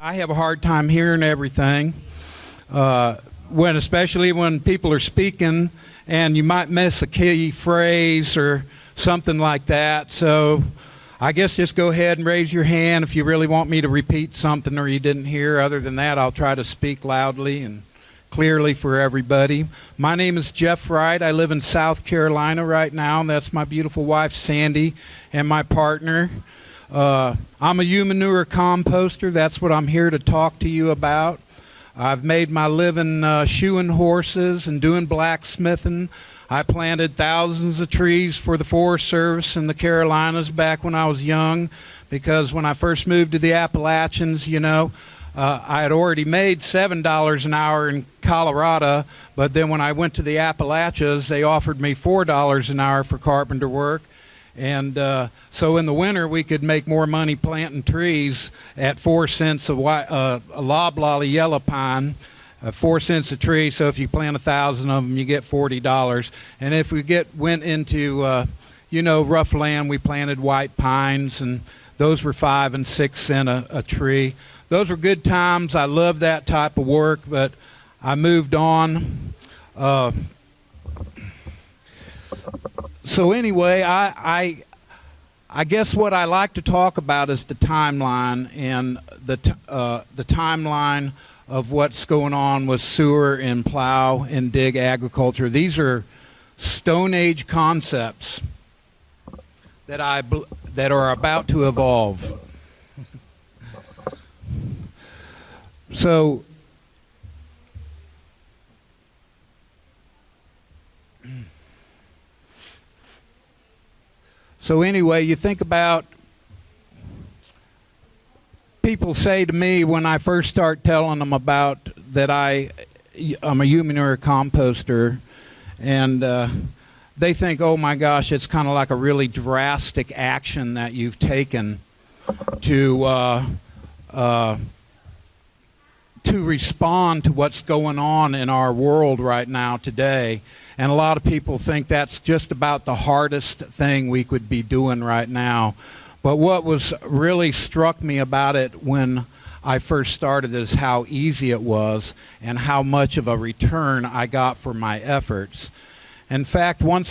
I have a hard time hearing everything, especially when people are speaking, and you might miss a key phrase or something like that. So I guess just go ahead and raise your hand if you really want me to repeat something or you didn't hear. Other than that, I'll try to speak loudly and clearly for everybody. My name is Jeff Wright. I live in South Carolina right now, and that's my beautiful wife, Sandy, and my partner. I'm a Humanure composter. That's what I'm here to talk to you about. I've made my living shoeing horses and doing blacksmithing. I planted thousands of trees for the Forest Service in the Carolinas back when I was young, because when I first moved to the Appalachians, I had already made $7 an hour in Colorado, but then when I went to the Appalachians, they offered me $4 an hour for carpenter work. And so in the winter, we could make more money planting trees at 4 cents a loblolly yellow pine, 4 cents a tree. So if you plant 1,000 of them, you get $40. And if we went into, rough land, we planted white pines, and those were 5 and 6 cents a tree. Those were good times. I loved that type of work, but I moved on. So anyway, I guess what I like to talk about is the timeline, and the timeline of what's going on with sewer and plow and dig agriculture. These are Stone Age concepts that are about to evolve. So anyway, you think about, people say to me when I first start telling them about that I'm a Humanure composter, and they think, oh my gosh, it's kind of like a really drastic action that you've taken to respond to what's going on in our world right now today. And a lot of people think that's just about the hardest thing we could be doing right now. But what was really struck me about it when I first started is how easy it was and how much of a return I got for my efforts. In fact, when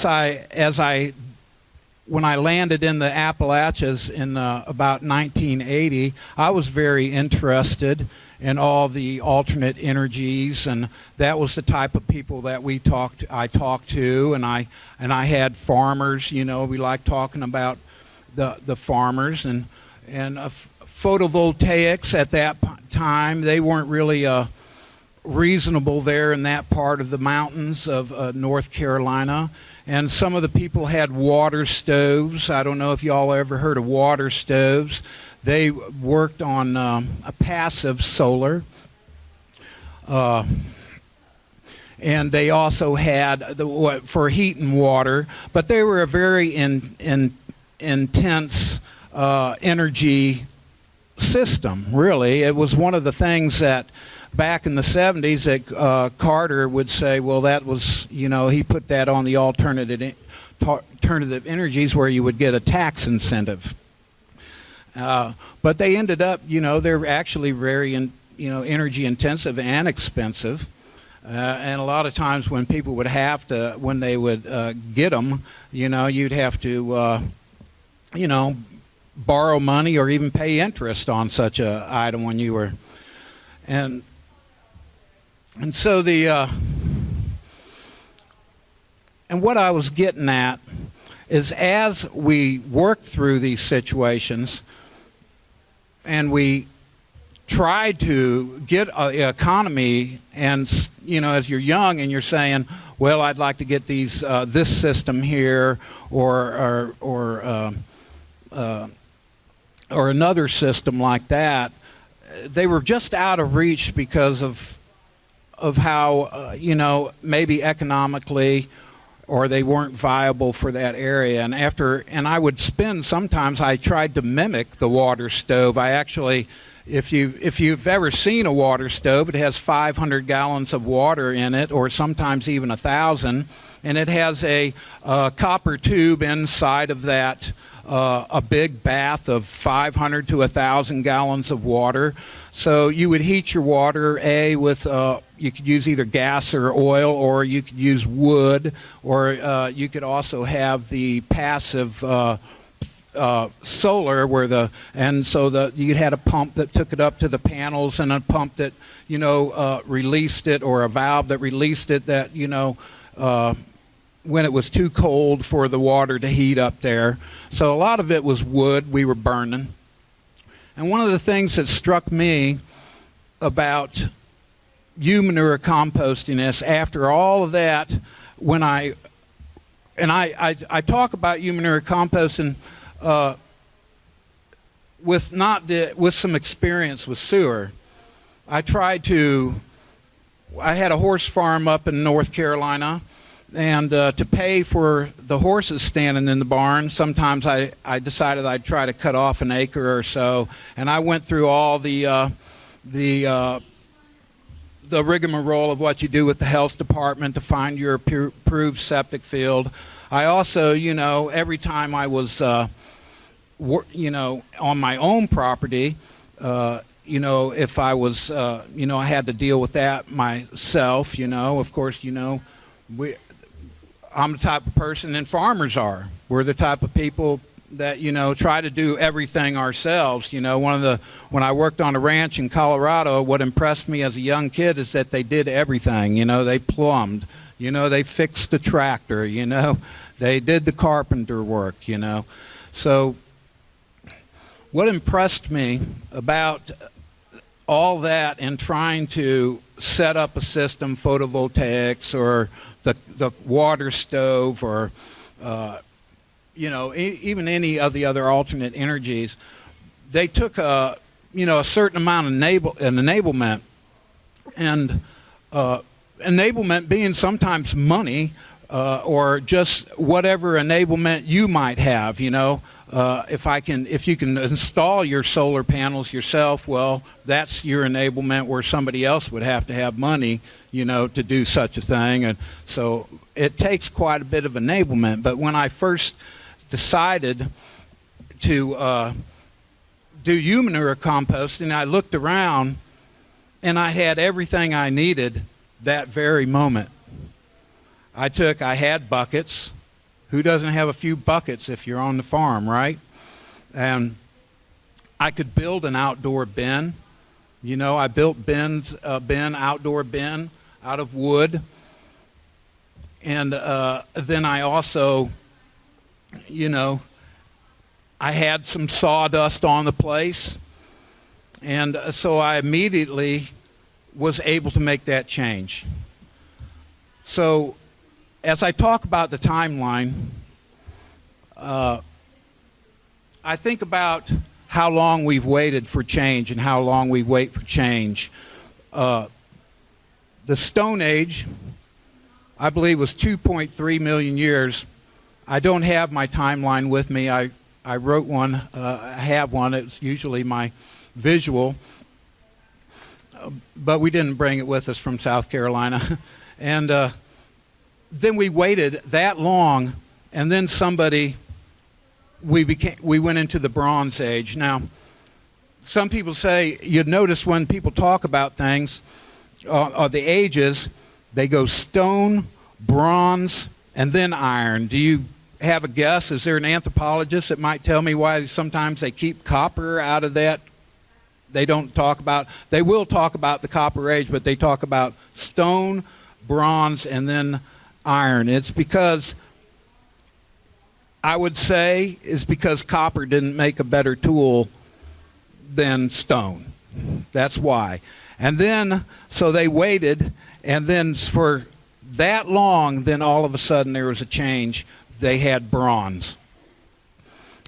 I landed in the Appalachians in about 1980, I was very interested in all the alternate energies, and that was the type of people that I talked to, and I had farmers. We like talking about the farmers, and photovoltaics at that time, they weren't really reasonable there in that part of the mountains of North Carolina. And some of the people had water stoves. I don't know if y'all ever heard of water stoves. They worked on a passive solar. And they also had for heat and water, but they were a very intense energy system, really. It was one of the things that back in the 70s that Carter would say, well, that was, he put that on the alternative energies where you would get a tax incentive. But they ended up, they're actually very, energy intensive and expensive. And a lot of times when people would when they would get them, you'd have to, borrow money or even pay interest on such a item when you were, and so and what I was getting at is, as we work through these situations and we try to get an economy, and as you're young and you're saying, well, I'd like to get these this system here or another system like that, they were just out of reach because of how maybe economically, or they weren't viable for that area. And I would sometimes I tried to mimic the water stove. I actually, if you've ever seen a water stove, it has 500 gallons of water in it, or sometimes even 1,000. and it has a copper tube inside of that, a big bath of 500 to 1,000 gallons of water. So you would heat your water, with, you could use either gas or oil, or you could use wood, or you could also have the passive solar, and so you had a pump that took it up to the panels, and a pump that, released it, or a valve that released it, that, when it was too cold for the water to heat up there. So a lot of it was wood we were burning. And one of the things that struck me about Humanure composting is, after all of that, when I talk about Humanure composting with some experience with sewer. I had a horse farm up in North Carolina, and to pay for the horses standing in the barn, sometimes I decided I'd try to cut off an acre or so, and I went through all the rigmarole of what you do with the health department to find your approved septic field. I also, every time I was, on my own property, if I was, I had to deal with that myself, of course, I'm the type of person, and farmers are. We're the type of people that, try to do everything ourselves. When I worked on a ranch in Colorado, what impressed me as a young kid is that they did everything. They plumbed, they fixed the tractor, they did the carpenter work, So what impressed me about all that and trying to set up a system, photovoltaics or the water stove, or even any of the other alternate energies, they took a certain amount of enablement, and enablement being sometimes money, or just whatever enablement you might have. If you can install your solar panels yourself, well, that's your enablement, where somebody else would have to have money, to do such a thing. And so it takes quite a bit of enablement. But when I first decided to do Humanure composting, I looked around and I had everything I needed that very moment. I had buckets. Who doesn't have a few buckets if you're on the farm, right? And I could build an outdoor bin. I built outdoor bin out of wood. And then I also, I had some sawdust on the place. And so I immediately was able to make that change. So as I talk about the timeline, I think about how long we've waited for change and how long we wait for change. The Stone Age, I believe, was 2.3 million years. I don't have my timeline with me. I wrote one. I have one. It's usually my visual. But we didn't bring it with us from South Carolina. And then we waited that long, and then we went into the Bronze Age. Now, some people say, you'd notice when people talk about things, or the ages, they go stone, bronze, and then iron. Do you have a guess? Is there an anthropologist that might tell me why sometimes they keep copper out of that? They will talk about the Copper Age, but they talk about stone, bronze, and then iron. It's because, I would say, is because copper didn't make a better tool than stone. That's why. And then, so they waited, and then for that long, then all of a sudden there was a change. They had bronze.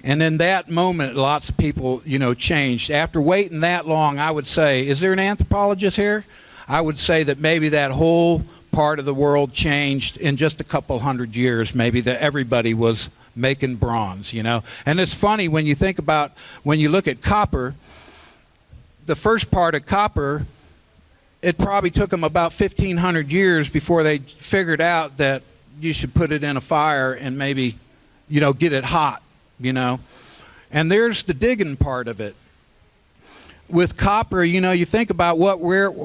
And in that moment, lots of people, changed. After waiting that long, I would say, is there an anthropologist here? I would say that maybe that whole part of the world changed in just a couple hundred years, maybe, that everybody was making bronze, And it's funny when you look at copper, the first part of copper, it probably took them about 1,500 years before they figured out that you should put it in a fire and maybe, get it hot, And there's the digging part of it. With copper, you think about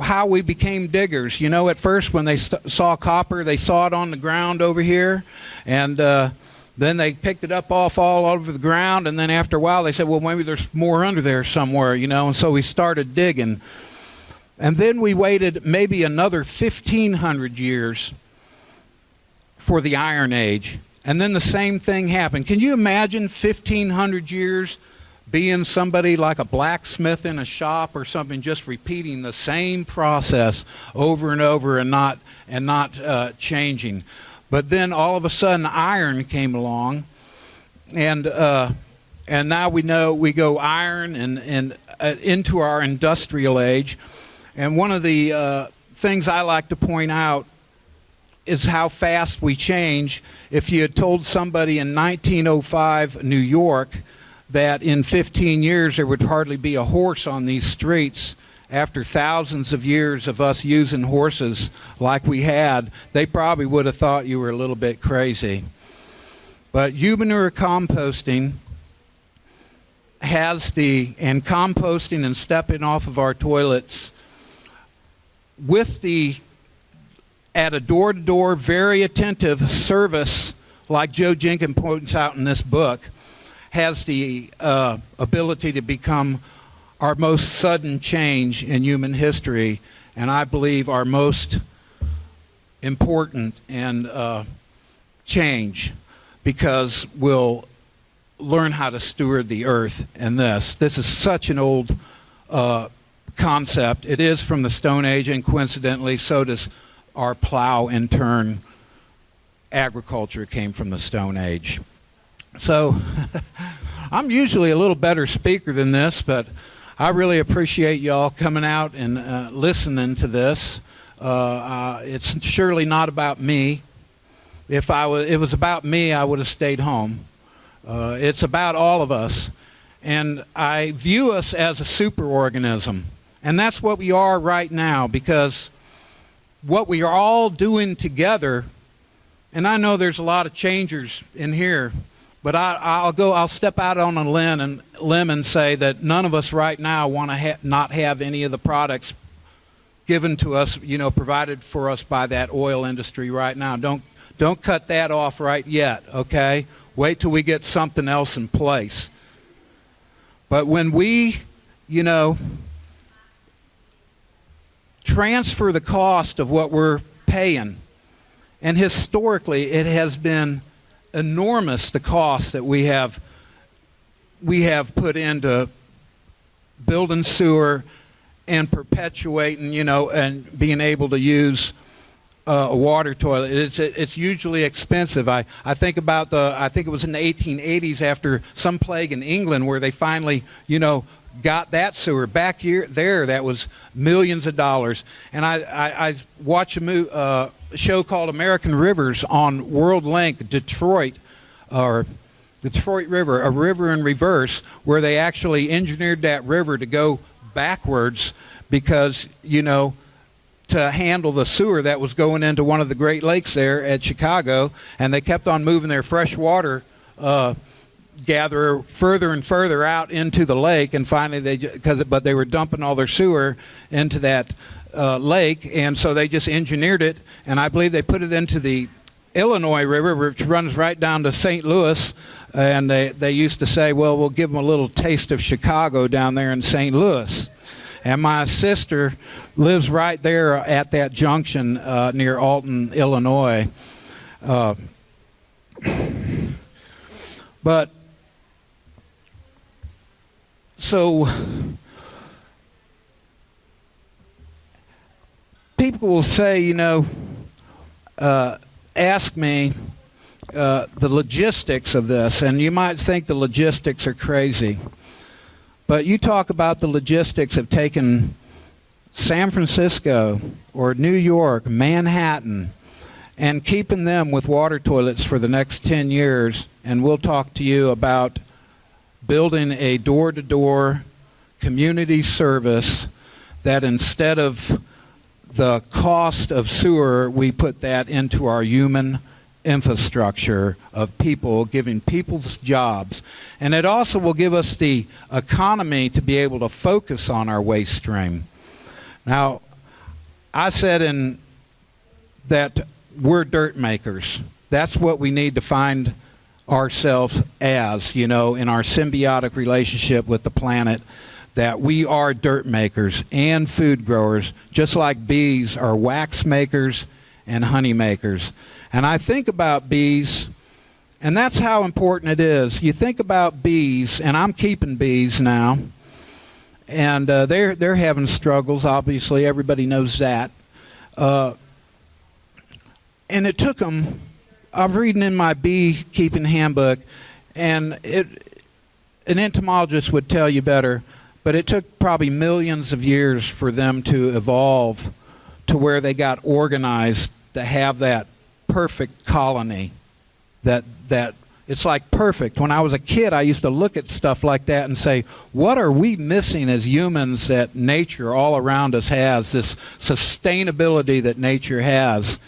how we became diggers. At first when they saw copper, they saw it on the ground over here, and then they picked it up all over the ground, and then after a while they said, well, maybe there's more under there somewhere, and so we started digging. And then we waited maybe another 1,500 years for the Iron Age, and then the same thing happened. Can you imagine 1,500 years being somebody like a blacksmith in a shop or something, just repeating the same process over and over and not changing? But then all of a sudden iron came along, and now we go iron and into our industrial age. And one of the things I like to point out is how fast we change. If you had told somebody in 1905 New York that in 15 years there would hardly be a horse on these streets, after thousands of years of us using horses like we had, they probably would have thought you were a little bit crazy. But Humanure composting and composting and stepping off of our toilets at a door-to-door, very attentive service, like Joe Jenkins points out in this book, has the ability to become our most sudden change in human history, and I believe our most important and change, because we'll learn how to steward the earth in this. This is such an old concept. It is from the Stone Age, and coincidentally, so does our plow. In turn, agriculture came from the Stone Age. So I'm usually a little better speaker than this, but I really appreciate y'all coming out and listening to this. It's surely not about me. If it was about me, I would have stayed home. It's about all of us. And I view us as a superorganism. And that's what we are right now, because what we are all doing together, and I know there's a lot of changers in here, but I'll step out on a limb and say that none of us right now want to not have any of the products given to us, provided for us by that oil industry right now. Don't cut that off right yet, okay? Wait till we get something else in place. But when we, transfer the cost of what we're paying, and historically it has been enormous, the cost that we have put into building sewer and perpetuating, and being able to use a water toilet. It's usually expensive. I think about I think it was in the 1880s, after some plague in England, where they finally, got that sewer back there. That was millions of dollars. And I watch a show called American Rivers on World Link, Detroit River, a river in reverse, where they actually engineered that river to go backwards because, to handle the sewer that was going into one of the Great Lakes there at Chicago, and they kept on moving their fresh water gatherer further and further out into the lake, and finally but they were dumping all their sewer into that lake, and so they just engineered it, and I believe they put it into the Illinois River, which runs right down to St. Louis, and they used to say, well, we'll give them a little taste of Chicago down there in St. Louis. And my sister lives right there at that junction near Alton, Illinois. But so people will say, ask me the logistics of this, and you might think the logistics are crazy. But you talk about the logistics of taking San Francisco or New York, Manhattan, and keeping them with water toilets for the next 10 years, and we'll talk to you about building a door-to-door community service that instead of the cost of sewer, we put that into our human infrastructure of people, giving people jobs. And it also will give us the economy to be able to focus on our waste stream. Now, I said that we're dirt makers. That's what we need to find ourselves as, in our symbiotic relationship with the planet, that we are dirt makers and food growers, just like bees are wax makers and honey makers. And I think about bees, and that's how important it is. You think about bees, and I'm keeping bees now, and they're having struggles, obviously. Everybody knows that. And it took them, I'm reading in my beekeeping handbook, and an entomologist would tell you better, but it took probably millions of years for them to evolve to where they got organized to have that perfect colony, that it's like perfect. When I was a kid, I used to look at stuff like that and say, what are we missing as humans that nature all around us has, this sustainability that nature has?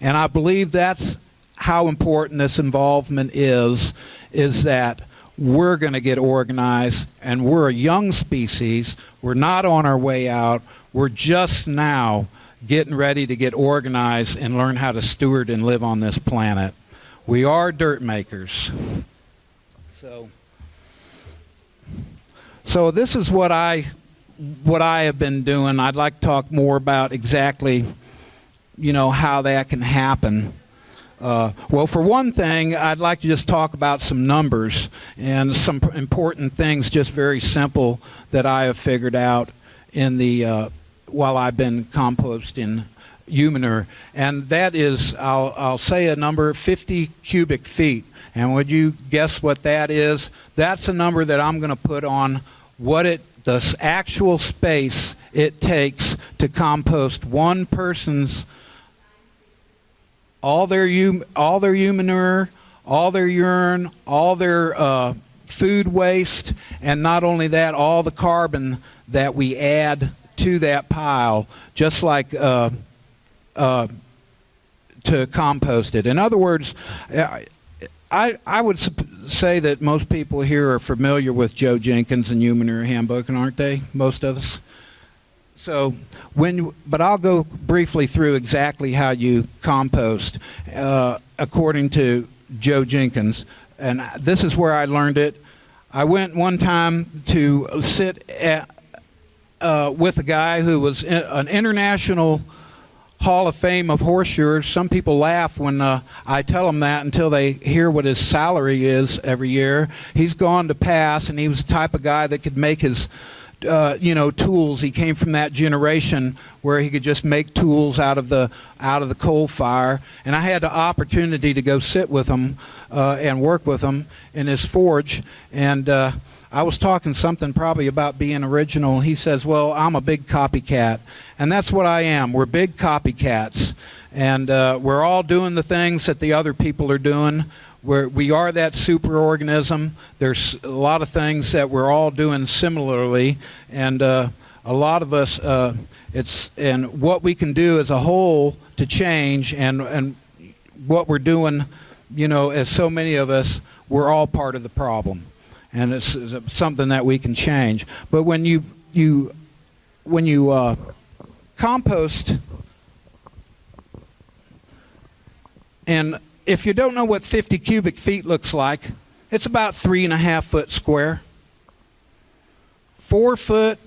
And I believe that's how important this involvement is that we're going to get organized, and we're a young species. We're not on our way out. We're just now getting ready to get organized and learn how to steward and live on this planet. We are dirt makers. So this is what I have been doing. I'd like to talk more about exactly, how that can happen. Well, for one thing, I'd like to just talk about some numbers and some important things, just very simple, that I have figured out in the while I've been composting Humanure, and that is, I'll say a number, 50 cubic feet. And would you guess what that is? That's a number that I'm going to put on the actual space it takes to compost one person's all their Humanure, all their urine, all their food waste, and not only that, all the carbon that we add to that pile, just like to compost it. In other words, I would say that most people here are familiar with Joe Jenkins and Humanure Handbook, aren't they? Most of us. So but I'll go briefly through exactly how you compost according to Joe Jenkins, and this is where I learned it. I went one time to sit with a guy who was an international Hall of Fame of horseshoers. Some people laugh when I tell them that until they hear what his salary is every year. He's gone to pass, and he was the type of guy that could make his tools. He came from that generation where he could just make tools out of the coal fire. And I had the opportunity to go sit with him and work with him in his forge. And I was talking something probably about being original. He says, well, I'm a big copycat. And that's what I am. We're big copycats. And we're all doing the things that the other people are doing. We are that superorganism. There's a lot of things that we're all doing similarly, and a lot of us, and what we can do as a whole to change, and what we're doing, as so many of us, we're all part of the problem, and it's something that we can change. But when you compost, and if you don't know what 50 cubic feet looks like, it's about 3.5 foot square. 4 foot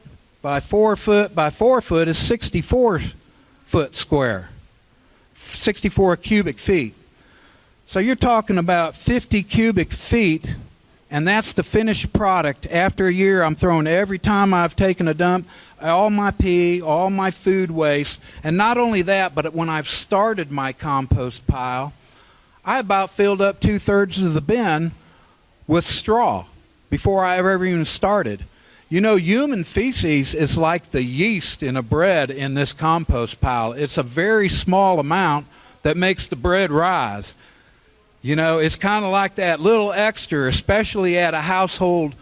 by 4 foot by 4 foot is 64 foot square. 64 cubic feet. So you're talking about 50 cubic feet, and that's the finished product. After a year, I'm throwing every time I've taken a dump, all my pee, all my food waste. And not only that, but when I've started my compost pile, I about filled up 2/3 of the bin with straw before I ever even started. Human feces is like the yeast in a bread in this compost pile. It's a very small amount that makes the bread rise. It's kind of like that little extra, especially at a household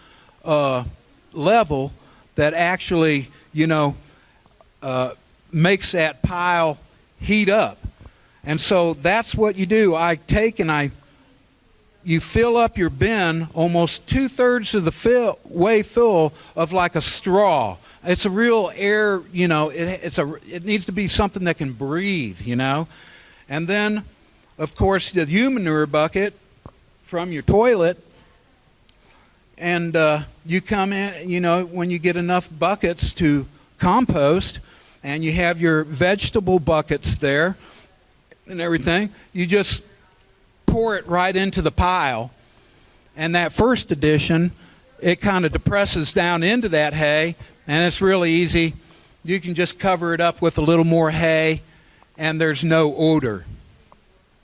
level, that actually, makes that pile heat up. And so that's what you do. I take and you fill up your bin almost 2/3 of the way full of like a straw. It's a real air, you know, it needs to be something that can breathe, you know. And then, of course, the Humanure bucket from your toilet. And you come in, you know, when you get enough buckets to compost, and you have your vegetable buckets there and everything, you just pour it right into the pile. And that first edition, it kind of depresses down into that hay, and it's really easy. You can just cover it up with a little more hay, and there's no odor.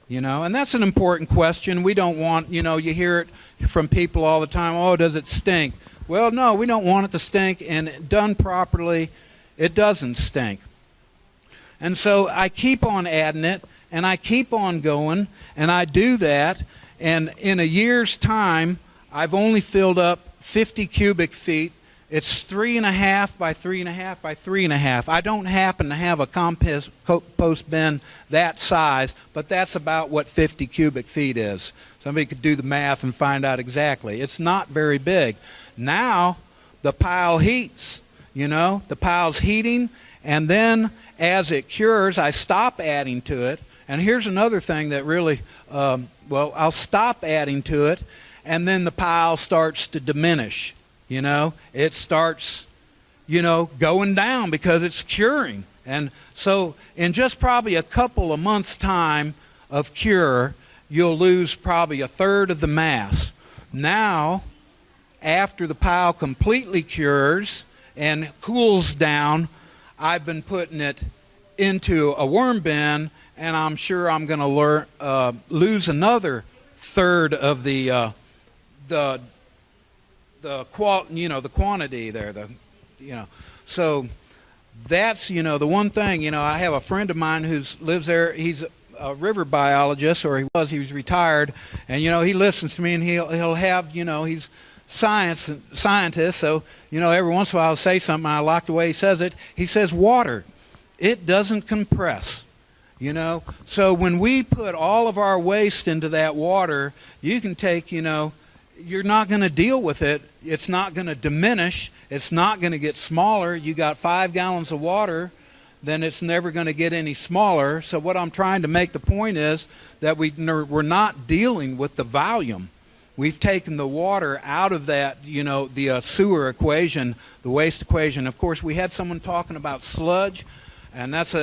You know, and that's an important question. We don't want, you know, you hear it from people all the time, oh, does it stink? Well, no, we don't want it to stink, and done properly, it doesn't stink. And so I keep on adding it, and I keep on going, and I do that, and in a year's time, I've only filled up 50 cubic feet. It's 3.5 by 3.5 by 3.5. I don't happen to have a compost bin that size, but that's about what 50 cubic feet is. Somebody could do the math and find out exactly. It's not very big. Now the pile heats, you know, the pile's heating, and then as it cures, I stop adding to it. And here's another thing that really, well, I'll stop adding to it, and then the pile starts to diminish. You know, it starts, you know, going down because it's curing. And so in just probably a couple of months' time of cure, you'll lose probably 1/3 of the mass. Now, after the pile completely cures and cools down, I've been putting it into a worm bin, and I'm sure I'm going to lose another 1/3 of the quantity there, you know. So that's, you know, the one thing, you know, I have a friend of mine who lives there. He's a river biologist, or he was retired, and, you know, he listens to me, and he'll have, you know, he's scientist, so, you know, every once in a while I'll say something, and I like the way he says it. He says, water, it doesn't compress, you know. So when we put all of our waste into that water, you can take, you know, you're not going to deal with it. It's not going to diminish. It's not going to get smaller. You got 5 gallons of water, then it's never going to get any smaller. So what I'm trying to make the point is that we're not dealing with the volume. We've taken the water out of that, you know, the sewer equation, the waste equation. Of course, we had someone talking about sludge, and that's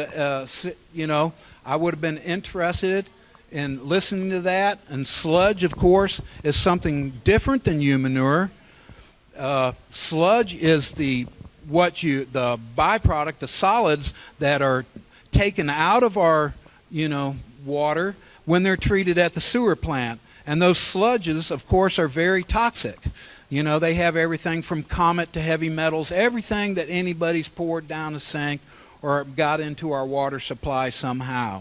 you know, I would have been interested in listening to that. And sludge, of course, is something different than Humanure. Sludge is the byproduct, the solids that are taken out of our, you know, water when they're treated at the sewer plant. And those sludges, of course, are very toxic. You know, they have everything from comet to heavy metals, everything that anybody's poured down a sink or got into our water supply somehow.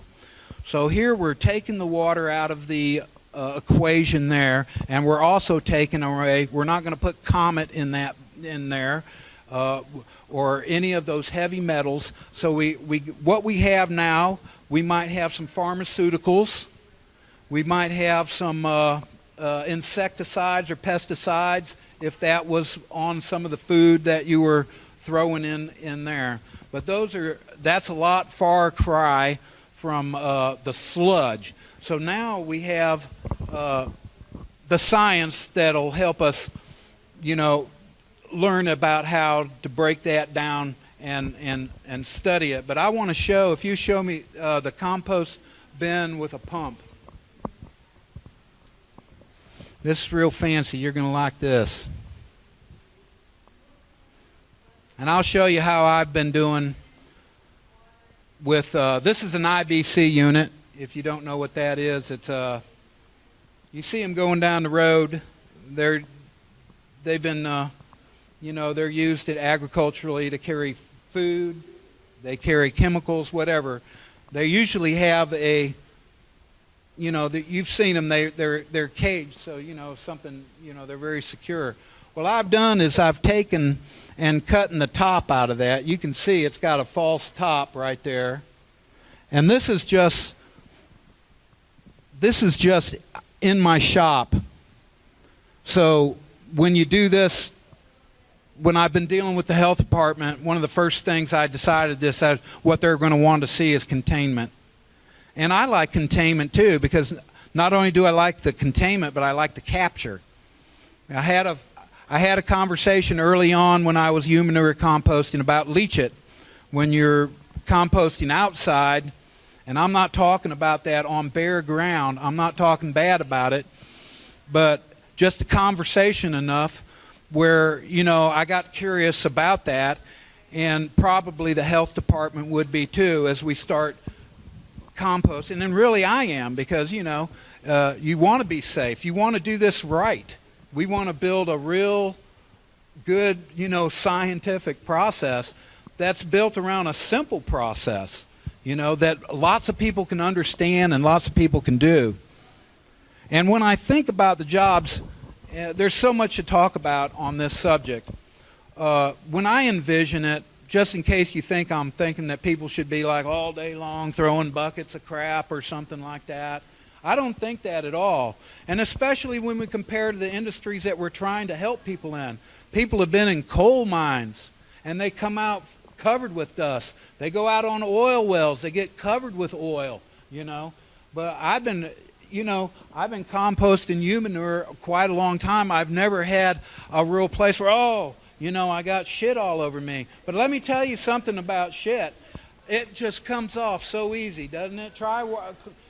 So here we're taking the water out of the equation there, and we're also taking away, we're not going to put comet in there or any of those heavy metals. So what we have now, we might have some pharmaceuticals, we might have some insecticides or pesticides if that was on some of the food that you were throwing in there. But that's a lot far cry from the sludge. So now we have the science that'll help us, you know, learn about how to break that down and study it. But I want to show, if you show me the compost bin with a pump. This is real fancy. You're going to like this. And I'll show you how I've been doing with, this is an IBC unit. If you don't know what that is, it's you see them going down the road. They've been, you know, they're used agriculturally to carry food. They carry chemicals, whatever. They usually have a, you know, you've seen them. They're caged, so, you know, something, you know, they're very secure. What I've done is I've taken and cutting the top out of that. You can see it's got a false top right there. And this is just this is just in my shop. So when you do this, when I've been dealing with the health department, one of the first things I decided what they're going to want to see is containment. And I like containment too, because not only do I like the containment, but I like the capture. I had a conversation early on when I was Humanure composting about leach it. When you're composting outside, and I'm not talking about that on bare ground, I'm not talking bad about it, but just a conversation enough where, you know, I got curious about that, and probably the health department would be too as we start composting. And really I am, because, you know, you want to be safe. You want to do this right. We want to build a real good, you know, scientific process that's built around a simple process, you know, that lots of people can understand and lots of people can do. And when I think about the jobs, there's so much to talk about on this subject. When I envision it, just in case you think I'm thinking that people should be like all day long throwing buckets of crap or something like that, I don't think that at all. And especially when we compare to the industries that we're trying to help people in. People have been in coal mines and they come out covered with dust. They go out on oil wells, they get covered with oil, you know. But I've been composting Humanure quite a long time. I've never had a real place where, oh, you know, I got shit all over me. But let me tell you something about shit. It just comes off so easy, doesn't it?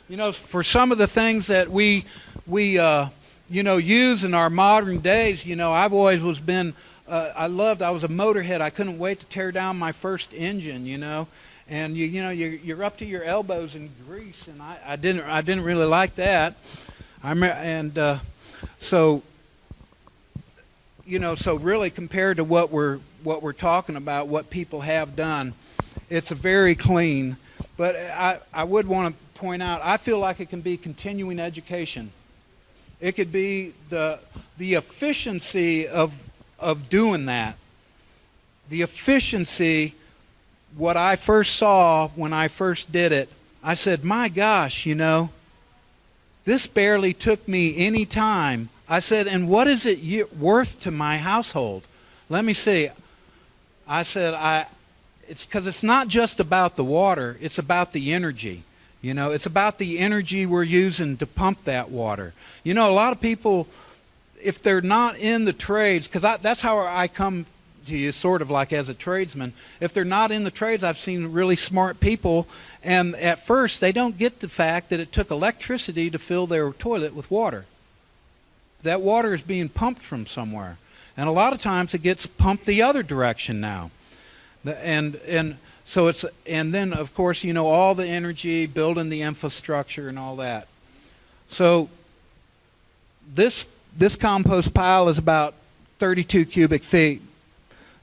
You know, for some of the things that we you know, use in our modern days, you know, I've always I was a motorhead. I couldn't wait to tear down my first engine, you know. And you know, you're up to your elbows in grease, and I didn't really like that. So you know, so really compared to what we're talking about, what people have done, it's very clean. But I would want to point out, I feel like it can be continuing education. It could be the efficiency of doing that. The efficiency. What I first saw when I first did it, I said, my gosh, you know, this barely took me any time. I said, and what is it worth to my household? Let me see. I said, it's because it's not just about the water, it's about the energy. You know, it's about the energy we're using to pump that water. You know, a lot of people, if they're not in the trades, because that's how I come to you, sort of like as a tradesman. If they're not in the trades, I've seen really smart people, and at first they don't get the fact that it took electricity to fill their toilet with water. That water is being pumped from somewhere, and a lot of times it gets pumped the other direction now. So it's, and then of course, you know, all the energy, building the infrastructure and all that. So this compost pile is about 32 cubic feet.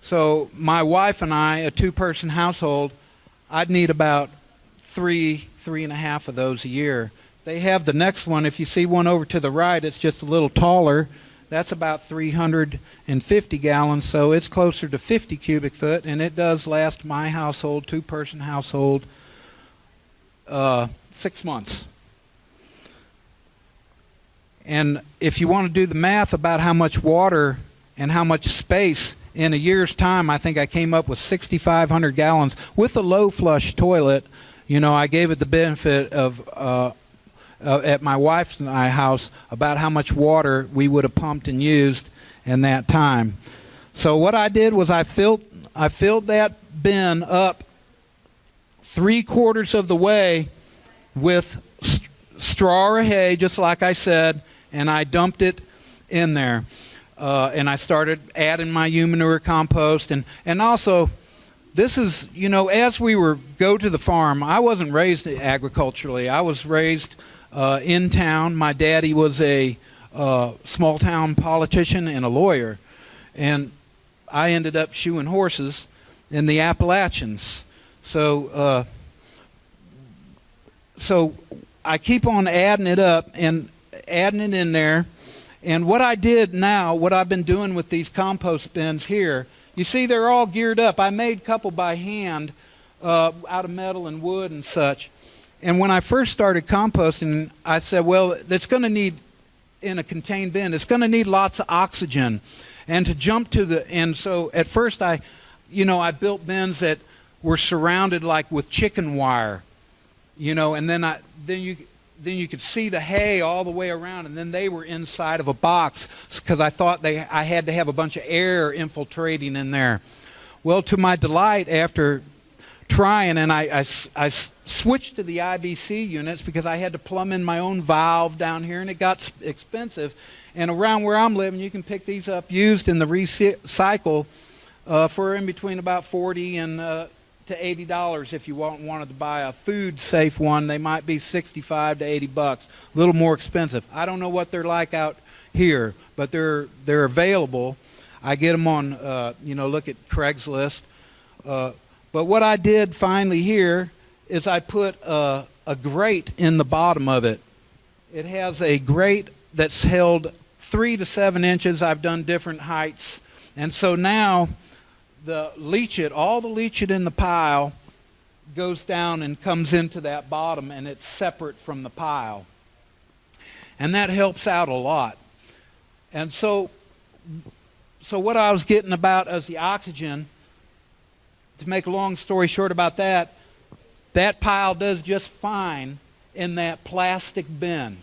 So my wife and I, a two-person household, I'd need about three and a half of those a year. They have the next one. If you see one over to the right, it's just a little taller. That's about 350 gallons, so it's closer to 50 cubic foot, and it does last my household, two-person household, 6 months. And if you want to do the math about how much water and how much space, in a year's time, I think I came up with 6,500 gallons with a low flush toilet. You know, I gave it the benefit of at my wife's and I house about how much water we would have pumped and used in that time. So what I did was I filled that bin up 3/4 of the way with straw or hay, just like I said, and I dumped it in there. And I started adding my Humanure compost, and also, this is, you know, as we go to the farm, I wasn't raised agriculturally. I was raised in town. My daddy was a small town politician and a lawyer, and I ended up shoeing horses in the Appalachians. So I keep on adding it up and adding it in there. And what I did now, what I've been doing with these compost bins here, you see they're all geared up. I made a couple by hand out of metal and wood and such. And when I first started composting, I said, well, it's going to need, in a contained bin, it's going to need lots of oxygen. And to jump to the, and so at first I built bins that were surrounded like with chicken wire, and then you could see the hay all the way around, and then they were inside of a box because I thought I had to have a bunch of air infiltrating in there. Well, to my delight, after trying, and I switched to the IBC units because I had to plumb in my own valve down here, and it got expensive. And around where I'm living, you can pick these up used in the recycle for in between about $40 and to $80 if you wanted to buy a food safe one. They might be $65 to $80, a little more expensive. I don't know what they're like out here, but they're available. I get them on look at Craigslist. But what I did finally here is I put a grate in the bottom of it. It has a grate that's held 3 to 7 inches. I've done different heights, and so now all the leachate in the pile goes down and comes into that bottom, and it's separate from the pile. And that helps out a lot. And so what I was getting about as the oxygen, to make a long story short about that pile does just fine in that plastic bin.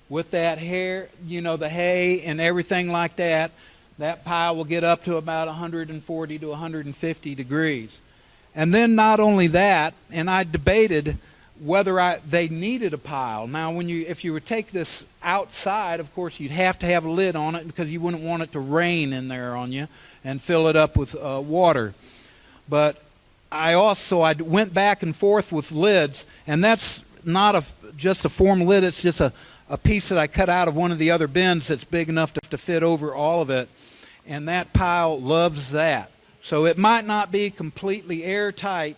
With that hair, the hay and everything like that, that pile will get up to about 140 to 150 degrees. And then not only that, and I debated whether they needed a pile. Now, if you would take this outside, of course, you'd have to have a lid on it because you wouldn't want it to rain in there on you and fill it up with water. But I went back and forth with lids, and that's not just a form lid. It's just a piece that I cut out of one of the other bins that's big enough to fit over all of it. And that pile loves that. So it might not be completely airtight,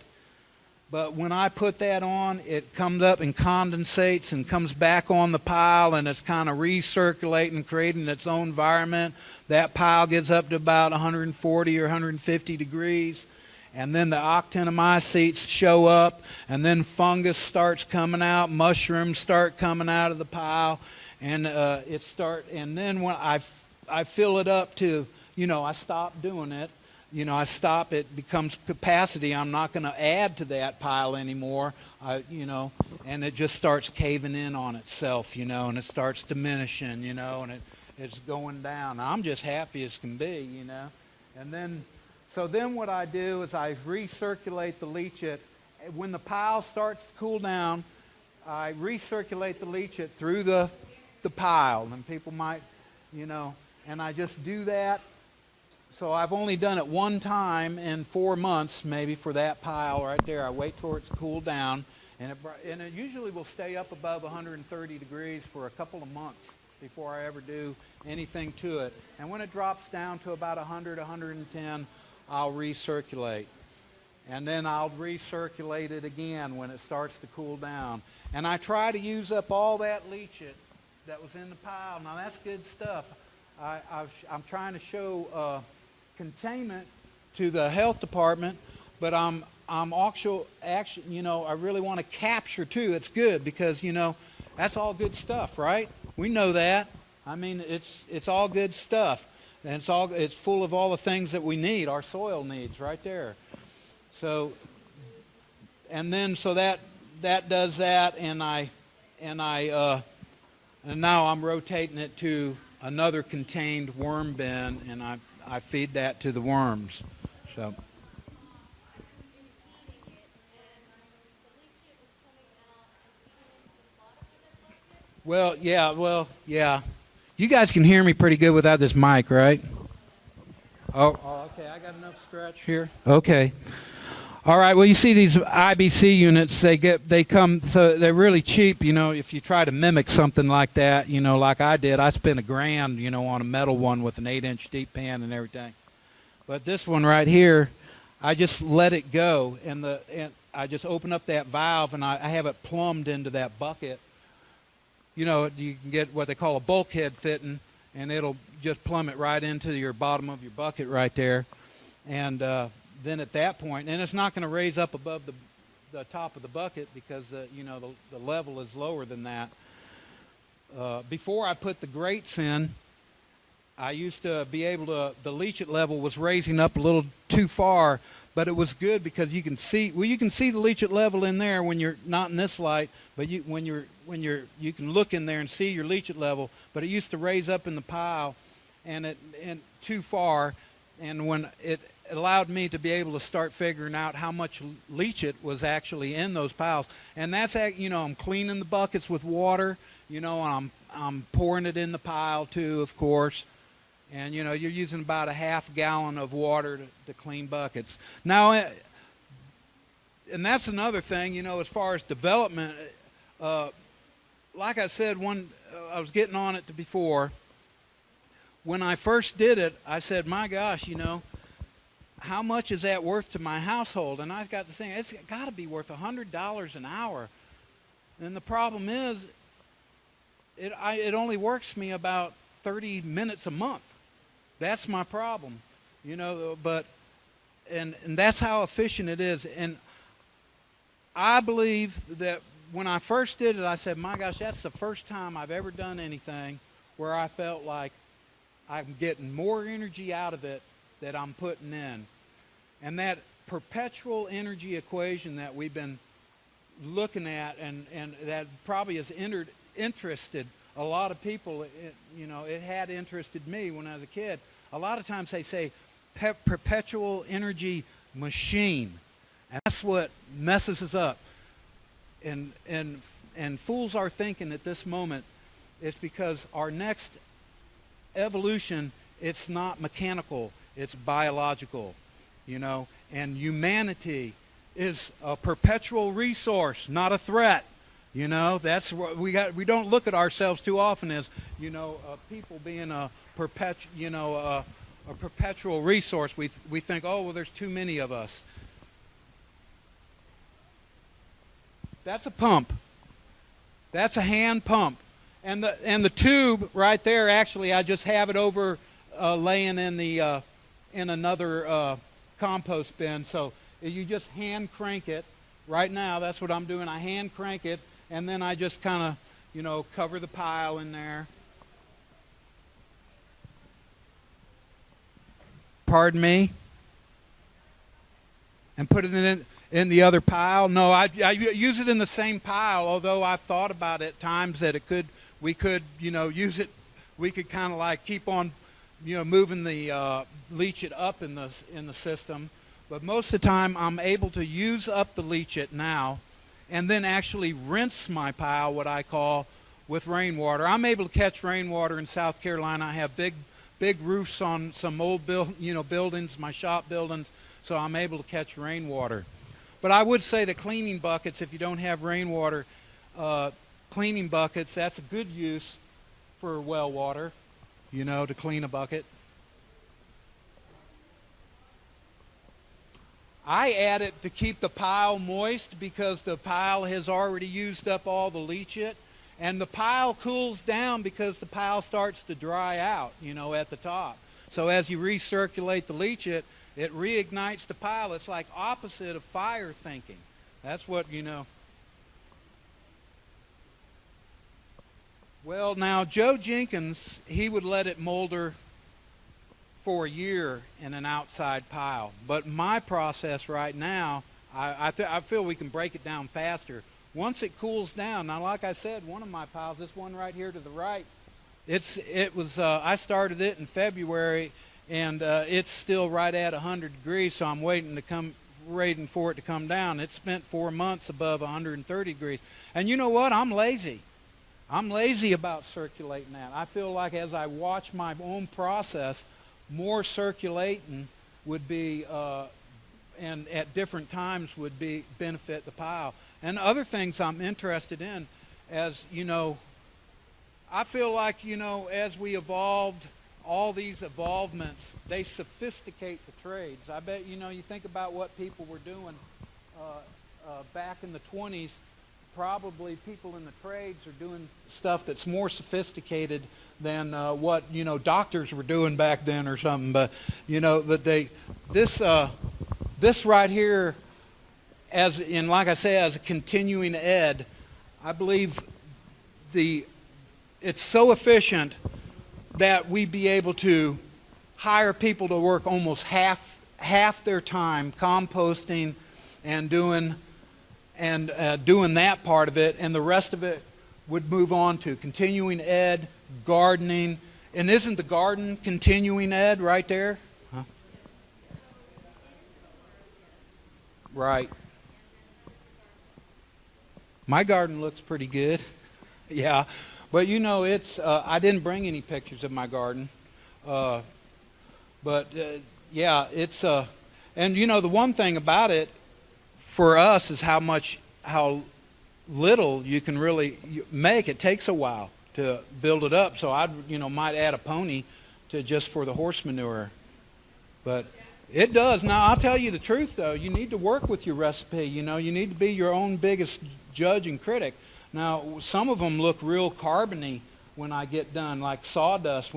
but when I put that on, it comes up and condensates and comes back on the pile, and it's kind of recirculating, creating its own environment. That pile gets up to about 140 or 150 degrees, and then the actinomycetes show up, and then fungus starts coming out, mushrooms start coming out of the pile, and and then when I fill it up to, I stop doing it. It becomes capacity. I'm not going to add to that pile anymore, and it just starts caving in on itself, and it starts diminishing, and it's going down. I'm just happy as can be, And then what I do is I recirculate the leachate. When the pile starts to cool down, I recirculate the leachate through the pile, and people might, and I just do that. So I've only done it one time in 4 months, maybe, for that pile right there. I wait for it to cool down, and it usually will stay up above 130 degrees for a couple of months before I ever do anything to it. And when it drops down to about 100, 110, I'll recirculate. And then I'll recirculate it again when it starts to cool down. And I try to use up all that leachate that was in the pile. Now that's good stuff. I'm trying to show containment to the health department, but I'm actually, I really want to capture too. It's good because, that's all good stuff, right? We know that. I mean, it's all good stuff. And it's full of all the things that we need, our soil needs right there. So, and that does that, and now I'm rotating it to another contained worm bin, and I feed that to the worms. So. Well, yeah. You guys can hear me pretty good without this mic, right? Oh, okay. I got enough stretch here. Okay. All right. Well, you see these IBC units, they come, so they're really cheap, if you try to mimic something like that, like I did. I spent $1,000, on a metal one with an 8-inch deep pan and everything. But this one right here, I just let it go, and I just open up that valve, and I have it plumbed into that bucket. You can get what they call a bulkhead fitting, and it'll just plumb it right into your bottom of your bucket right there. And then at that point, and it's not going to raise up above the top of the bucket because you know, the level is lower than that. Before I put the grates in, I used to be able to, the leachate level was raising up a little too far, but it was good because you can see, well, you can see the leachate level in there when you're not in this light, but you can look in there and see your leachate level, but it used to raise up in the pile and too far, and when it allowed me to be able to start figuring out how much leachate was actually in those piles. And that's, you know, I'm cleaning the buckets with water, you know, and I'm pouring it in the pile too, of course. And, you know, you're using about a half gallon of water to clean buckets. Now, and that's another thing, you know, as far as development, like I said, I was getting on it before. When I first did it, I said, my gosh, you know, how much is that worth to my household? And I got to thinking, it's got to be worth $100 an hour. And the problem is, it only works me about 30 minutes a month. That's my problem, you know, and that's how efficient it is. And I believe that when I first did it, I said, my gosh, that's the first time I've ever done anything where I felt like I'm getting more energy out of it that I'm putting in. And that perpetual energy equation that we've been looking at, and that probably has interested a lot of people, you know, it had interested me when I was a kid. A lot of times they say perpetual energy machine, and that's what messes us up. And fools are thinking at this moment, it's because our next evolution, it's not mechanical, it's biological, you know, and humanity is a perpetual resource, not a threat. You know, that's what we got. We don't look at ourselves too often as, you know, people being a perpetual resource. We think, oh, well, there's too many of us. That's a pump. That's a hand pump, and the tube right there. Actually, I just have it over laying in the in another compost bin. So you just hand crank it. Right now, that's what I'm doing. I hand crank it. And then I just kind of, you know, cover the pile in there. Pardon me? And put it in the other pile? No, I use it in the same pile, although I've thought about it at times that we could, you know, use it. We could kind of like keep on, you know, moving the leachate up in the system. But most of the time, I'm able to use up the leachate now and then actually rinse my pile, what I call, with rainwater. I'm able to catch rainwater in South Carolina. I have big roofs on some old buildings, my shop buildings, so I'm able to catch rainwater. But I would say that cleaning buckets, if you don't have rainwater, cleaning buckets, that's a good use for well water, you know, to clean a bucket. I add it to keep the pile moist because the pile has already used up all the leachate, and the pile cools down because the pile starts to dry out, you know, at the top. So as you recirculate the leachate, it reignites the pile. It's like opposite of fire thinking. That's what, you know. Well, now Joe Jenkins, he would let it molder for a year in an outside pile. But my process right now, I feel we can break it down faster. Once it cools down, now like I said, one of my piles, this one right here to the right, I started it in February, and it's still right at 100 degrees, so I'm waiting for it to come down. It spent 4 months above 130 degrees. And you know what? I'm lazy. I'm lazy about circulating that. I feel like as I watch my own process, more circulating would be, and at different times would benefit the pile. And other things I'm interested in, as you know, I feel like, you know, as we evolved, all these evolvements, they sophisticate the trades. I bet, you know, you think about what people were doing back in the 20s, probably people in the trades are doing stuff that's more sophisticated than what, you know, doctors were doing back then or something. But, you know, but this right here like I say, as a continuing ed, I believe it's so efficient that we be able to hire people to work almost half their time composting and doing that part of it, and the rest of it would move on to continuing ed, gardening. And isn't the garden continuing ed right there? Huh? Right. My garden looks pretty good. Yeah. But you know, I didn't bring any pictures of my garden. Yeah, and you know, the one thing about it for us is how little you can really make. It takes a while to build it up. So might add a pony just for the horse manure. But it does. Now, I'll tell you the truth, though. You need to work with your recipe. You need to be your own biggest judge and critic. Now, some of them look real carbony when I get done, like sawdust.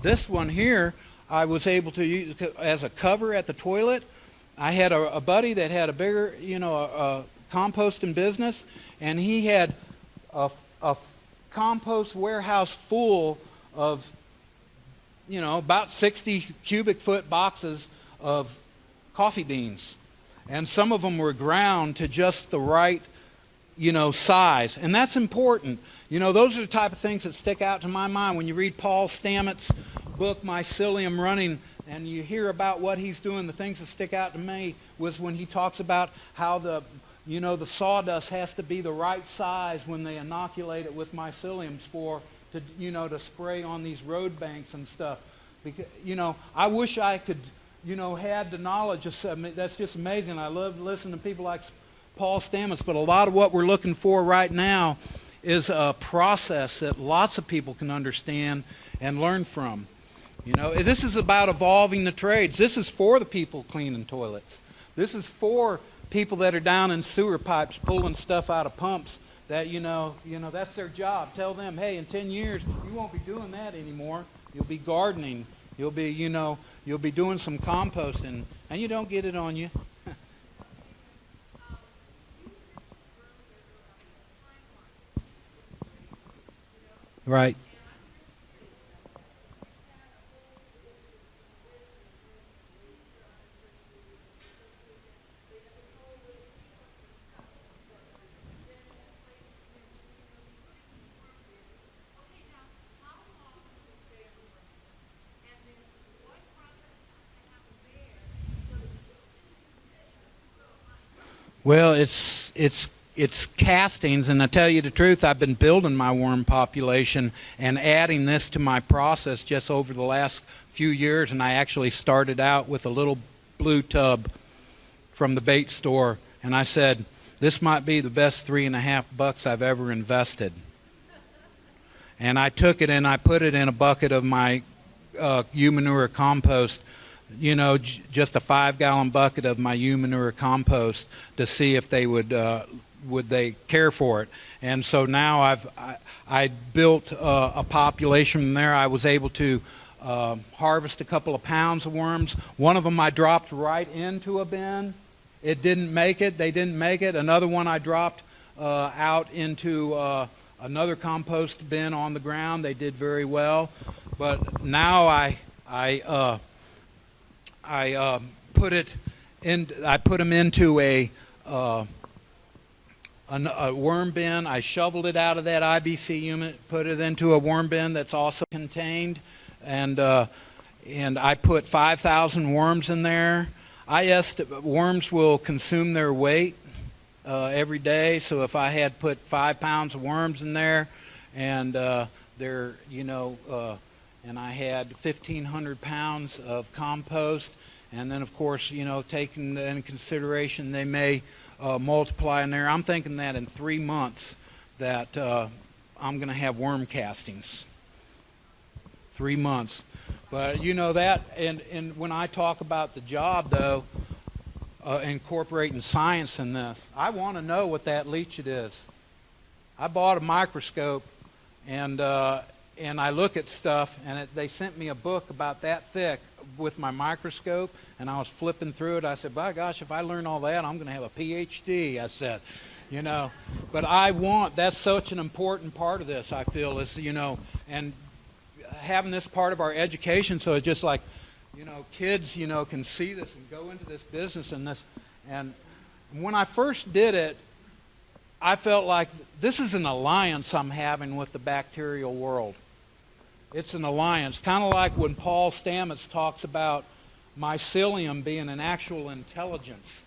This one here, I was able to use as a cover at the toilet. I had a buddy that had a bigger, a composting business, and he had a compost warehouse full of, about 60 cubic foot boxes of coffee beans. And some of them were ground to just the right, size. And that's important. Those are the type of things that stick out to my mind when you read Paul Stamets' book, Mycelium Running, and you hear about what he's doing. The things that stick out to me was when he talks about how the sawdust has to be the right size when they inoculate it with mycelium spore to spray on these road banks and stuff. Because, I wish I could, had the knowledge of something. That's just amazing. I love listening to people like Paul Stamets, but a lot of what we're looking for right now is a process that lots of people can understand and learn from. This is about evolving the trades. This is for the people cleaning toilets. This is for people that are down in sewer pipes pulling stuff out of pumps that, that's their job. Tell them, hey, in 10 years, you won't be doing that anymore. You'll be gardening. You'll be, you'll be doing some composting, and you don't get it on you. Right. Well, it's castings, and I tell you the truth, I've been building my worm population and adding this to my process just over the last few years, and I actually started out with a little blue tub from the bait store, and I said, this might be the best $3.50 I've ever invested. And I took it and I put it in a bucket of my Humanure compost, just a 5-gallon bucket of my Humanure compost to see if they would they care for it. And so now I built a population from there. I was able to harvest a couple of pounds of worms. One of them I dropped right into a bin. It didn't make it. They didn't make it. Another one I dropped out into another compost bin on the ground. They did very well. But now I put them into a worm bin. I shoveled it out of that IBC unit, put it into a worm bin that's also contained, and I put 5,000 worms in there. I estimate worms will consume their weight every day. So if I had put 5 pounds of worms in there, and and I had 1,500 pounds of compost, and then of course, taking into consideration they may multiply in there. I'm thinking that in 3 months that I'm going to have worm castings. 3 months. But that, and when I talk about the job, though, incorporating science in this, I want to know what that leachate is. I bought a microscope, and and I look at stuff, and they sent me a book about that thick with my microscope, and I was flipping through it. I said, by gosh, if I learn all that, I'm going to have a PhD, I said, you know. But that's such an important part of this, I feel, is, you know, and having this part of our education, so it's just like, you know, kids, you know, can see this and go into this business and this. And when I first did it, I felt like this is an alliance I'm having with the bacterial world. It's an alliance, kind of like when Paul Stamets talks about mycelium being an actual intelligence.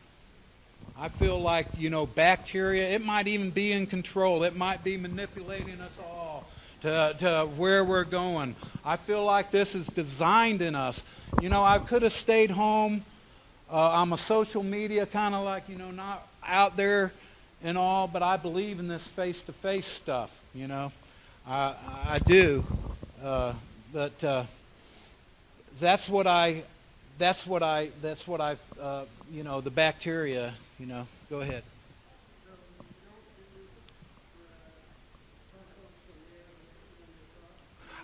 I feel like, you know, bacteria, it might even be in control. It might be manipulating us all to where we're going. I feel like this is designed in us. You know, I could have stayed home. I'm a social media kind of like, you know, not out there and all, but I believe in this face-to-face stuff, you know. I do. But that's what I, you know, the bacteria, you know. Go ahead.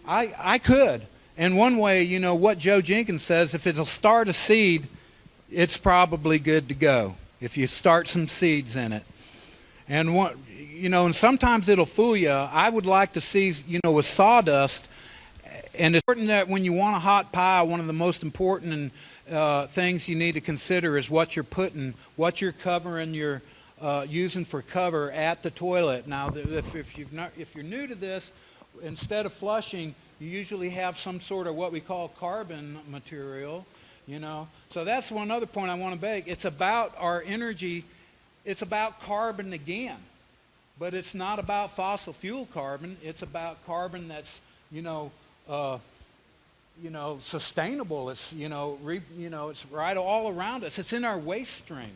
I could. And one way, you know, what Joe Jenkins says, if it'll start a seed, it's probably good to go. If you start some seeds in it. And what, you know, and sometimes it'll fool you. I would like to see, you know, with sawdust, and it's important that when you want a hot pie, one of the most important things you need to consider is what you're covering, you're using for cover at the toilet. Now, if you're new to this, instead of flushing, you usually have some sort of what we call carbon material, you know. So that's one other point I want to make. It's about our energy. It's about carbon again, but it's not about fossil fuel carbon. It's about carbon that's, you know, sustainable. It's, it's right all around us. It's in our waste stream,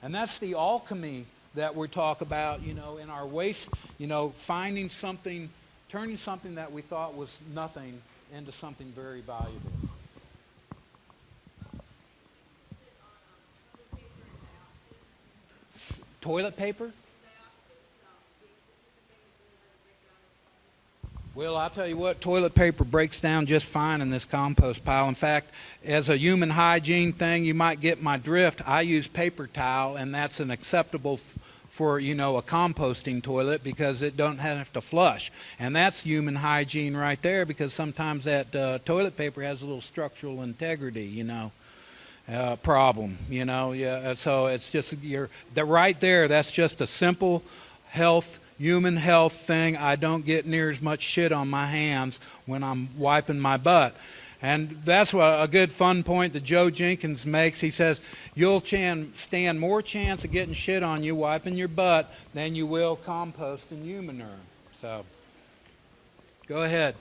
and that's the alchemy that we talk about. You know, in our waste, you know, finding something, turning something that we thought was nothing into something very valuable. Toilet paper? Well, I'll tell you what, toilet paper breaks down just fine in this compost pile. In fact, as a human hygiene thing, you might get my drift. I use paper towel, and that's an acceptable for, you know, a composting toilet because it don't have to flush. And that's human hygiene right there, because sometimes that toilet paper has a little structural integrity, you know. Problem, you know. Yeah, so it's just right there. That's just a simple human health thing. I don't get near as much shit on my hands when I'm wiping my butt, and that's a good fun point that Joe Jenkins makes. He says you'll stand more chance of getting shit on you wiping your butt than you will composting Humanure. So go ahead.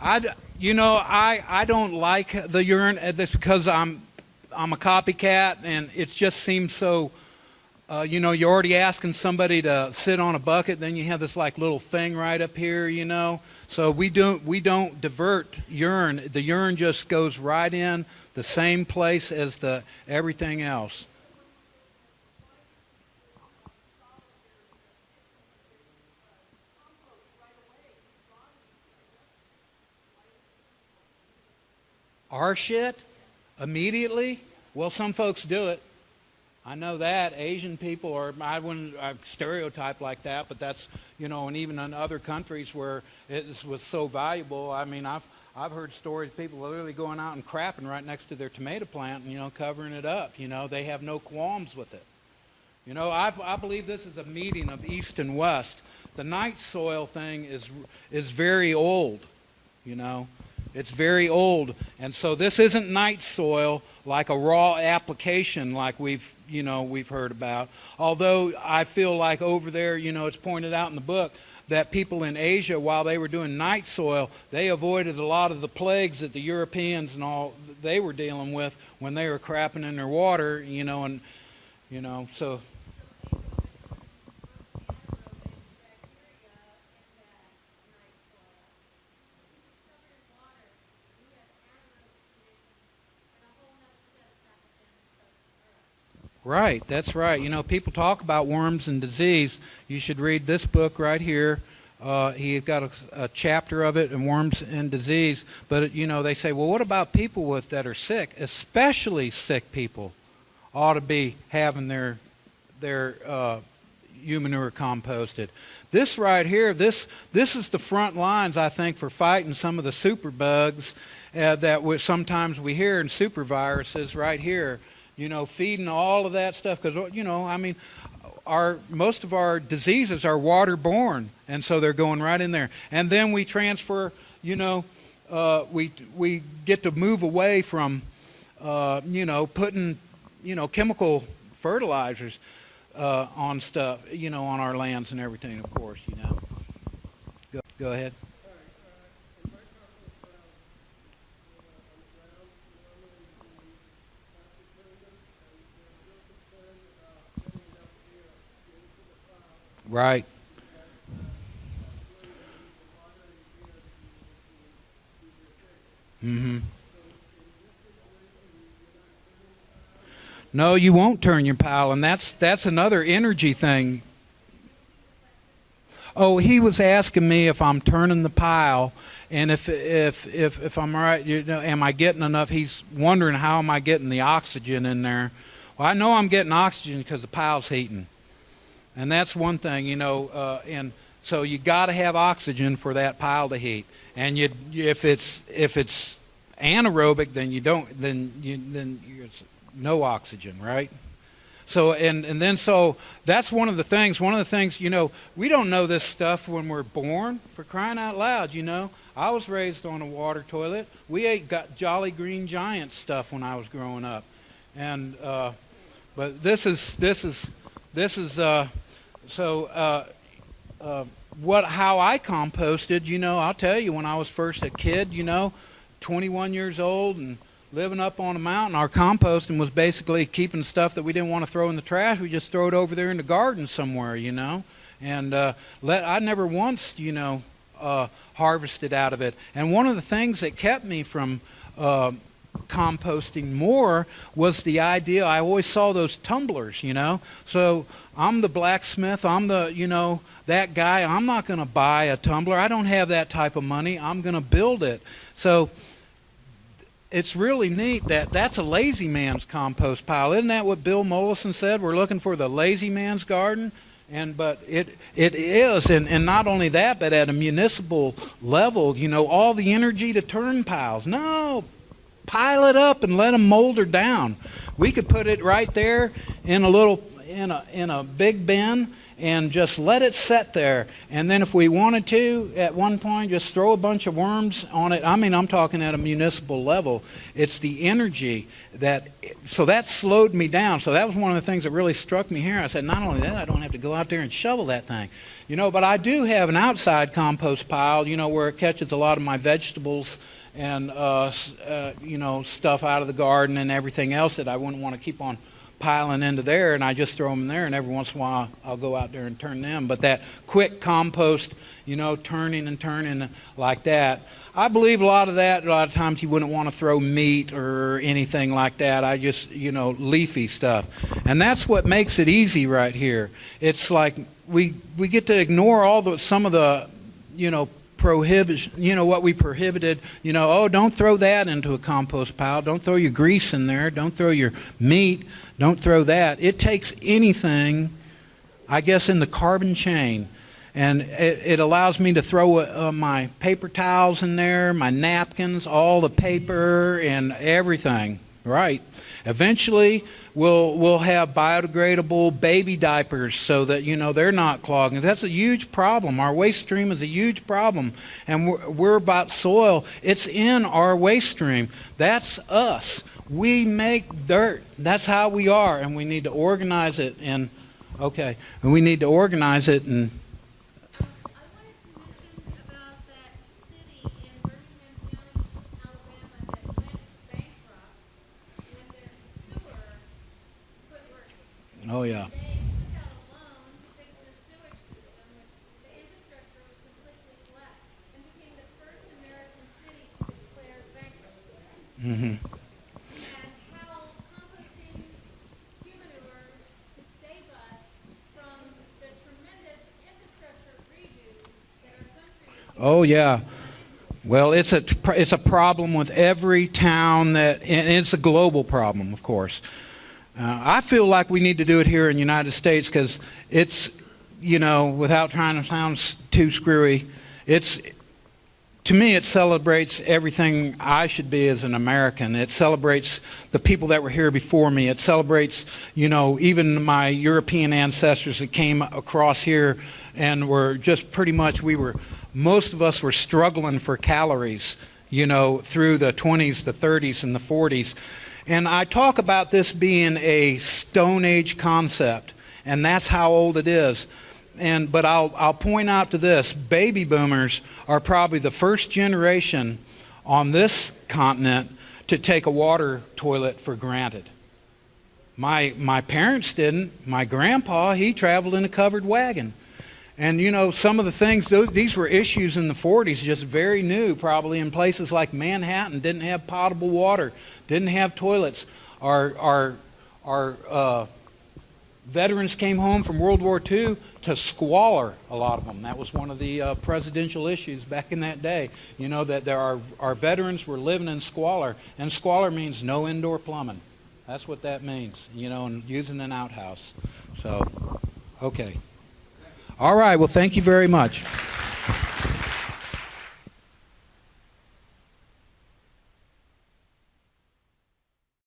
I don't like the urine. That's because I'm a copycat, and it just seems so. You're already asking somebody to sit on a bucket, then you have this like little thing right up here, you know. So we don't divert urine. The urine just goes right in the same place as everything else. Our shit? Immediately? Well, some folks do it. I know that. Asian people I wouldn't stereotype like that, but that's, you know, and even in other countries where it was so valuable. I mean, I've heard stories of people literally going out and crapping right next to their tomato plant and, you know, covering it up. You know, they have no qualms with it. You know, I believe this is a meeting of East and West. The night soil thing is very old, you know. It's very old, and so this isn't night soil like a raw application like we've heard about. Although I feel like over there, you know, it's pointed out in the book that people in Asia, while they were doing night soil, they avoided a lot of the plagues that the Europeans and all they were dealing with when they were crapping in their water, you know, and, you know, so. Right, that's right. You know, people talk about worms and disease. You should read this book right here. He got a chapter of it in worms and disease. But, you know, they say, well, what about people that are sick? Especially sick people ought to be having their Humanure composted. This right here, this is the front lines, I think, for fighting some of the superbugs that sometimes we hear in superviruses right here. You know, feeding all of that stuff because, you know, I mean, most of our diseases are waterborne, and so they're going right in there. And then we transfer, you know, we get to move away from, you know, putting, you know, chemical fertilizers on stuff, you know, on our lands and everything, of course, you know. Go ahead. Right. Mm-hmm. No, you won't turn your pile, and that's another energy thing. Oh, he was asking me if I'm turning the pile, and if I'm right, you know, am I getting enough? He's wondering how am I getting the oxygen in there. Well, I know I'm getting oxygen because the pile's heating, and that's one thing, you know. And so you got to have oxygen for that pile to heat. And if it's anaerobic, then you don't, then it's no oxygen, right? So and then so that's one of the things. One of the things, you know, we don't know this stuff when we're born. For crying out loud, you know. I was raised on a water toilet. We got Jolly Green Giant stuff when I was growing up, and but this is how I composted. You know, I'll tell you, when I was first a kid, you know, 21 years old and living up on a mountain, our composting was basically keeping stuff that we didn't want to throw in the trash. We just throw it over there in the garden somewhere, you know. And I never once, you know, harvested out of it. And one of the things that kept me from composting more was the idea. I always saw those tumblers, you know. So I'm the blacksmith. I'm the, you know, that guy. I'm not going to buy a tumbler. I don't have that type of money. I'm going to build it. So it's really neat that's a lazy man's compost pile. Isn't that what Bill Mollison said? We're looking for the lazy man's garden. But it is, and not only that, but at a municipal level, you know, all the energy to turn piles. No, pile it up and let them molder down. We could put it right there in a big bin and just let it set there. And then if we wanted to, at one point, just throw a bunch of worms on it. I mean, I'm talking at a municipal level. It's the energy so that slowed me down. So that was one of the things that really struck me here. I said, not only that, I don't have to go out there and shovel that thing. You know, but I do have an outside compost pile, you know, where it catches a lot of my vegetables and, you know, stuff out of the garden and everything else that I wouldn't want to keep on piling into there, and I just throw them in there, and every once in a while I'll go out there and turn them. But that quick compost, you know, turning and turning like that, I believe a lot of times you wouldn't want to throw meat or anything like that. I just, you know, leafy stuff. And that's what makes it easy right here. It's like we get to ignore some of the, you know, prohibition, you know, what we prohibited, you know, oh, don't throw that into a compost pile. Don't throw your grease in there. Don't throw your meat. Don't throw that. It takes anything, I guess, in the carbon chain. And it allows me to throw my paper towels in there, my napkins, all the paper and everything, right? Eventually, we'll have biodegradable baby diapers so that, you know, they're not clogging. That's a huge problem. Our waste stream is a huge problem. And we're about soil. It's in our waste stream. That's us. We make dirt. That's how we are. And we need to organize it. And we need to organize it and oh, yeah. Mm-hmm. Oh, yeah. Well, it's a problem with every town, and it's a global problem, of course. I feel like we need to do it here in the United States because it's, you know, without trying to sound too screwy, to me, it celebrates everything I should be as an American. It celebrates the people that were here before me. It celebrates, you know, even my European ancestors that came across here and were just pretty much, most of us were struggling for calories, you know, through the 20s, the 30s, and the 40s. And I talk about this being a Stone Age concept, and that's how old it is. But I'll point out to this, baby boomers are probably the first generation on this continent to take a water toilet for granted. My parents didn't. My grandpa, he traveled in a covered wagon. And you know, some of the things, these were issues in the 40s, just very new, probably in places like Manhattan, didn't have potable water, didn't have toilets. Our veterans came home from World War II to squalor, a lot of them. That was one of the presidential issues back in that day. You know, that our veterans were living in squalor, and squalor means no indoor plumbing. That's what that means, you know, and using an outhouse. So, okay. All right, well, thank you very much.